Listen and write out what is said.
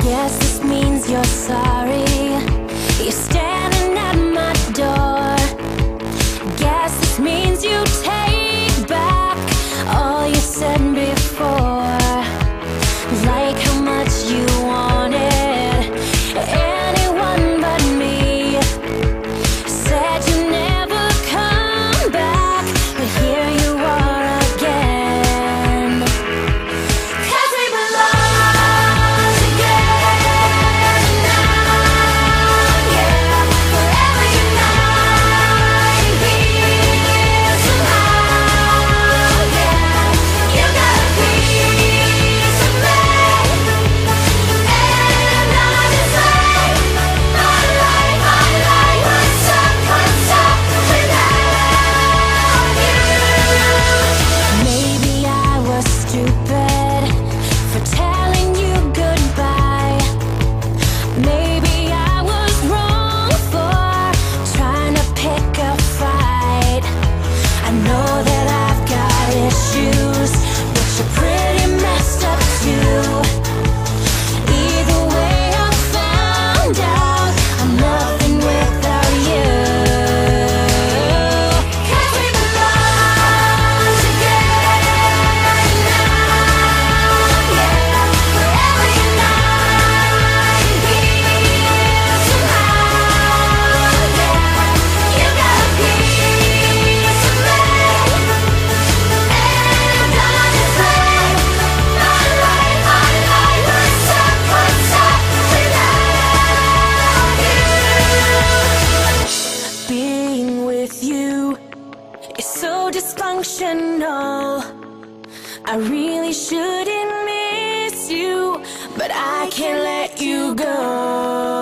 Guess this means you're sorry. You're standing at my door. Guess this means you take back all you said before. Like how much you wanted anyone but me. Said you'd never come back, but here you are again. 'Cause we belong together now, yeah. Forever united here somehow, yeah. You got a piece of me, and I just like my life what's up without you. Maybe I was stupid for telling you goodbye. Maybe I was wrong for trying to pick a fight. I know that I've got issues, but you're pretty messed up too. Either way, I found out I'm nothing without you. 'Cause we belong together now, yeah. Forever united here somehow, yeah. You got a piece of me, and I just like my life what's up without you. Being with you is so dysfunctional. I really shouldn't miss you, but I can't let you go.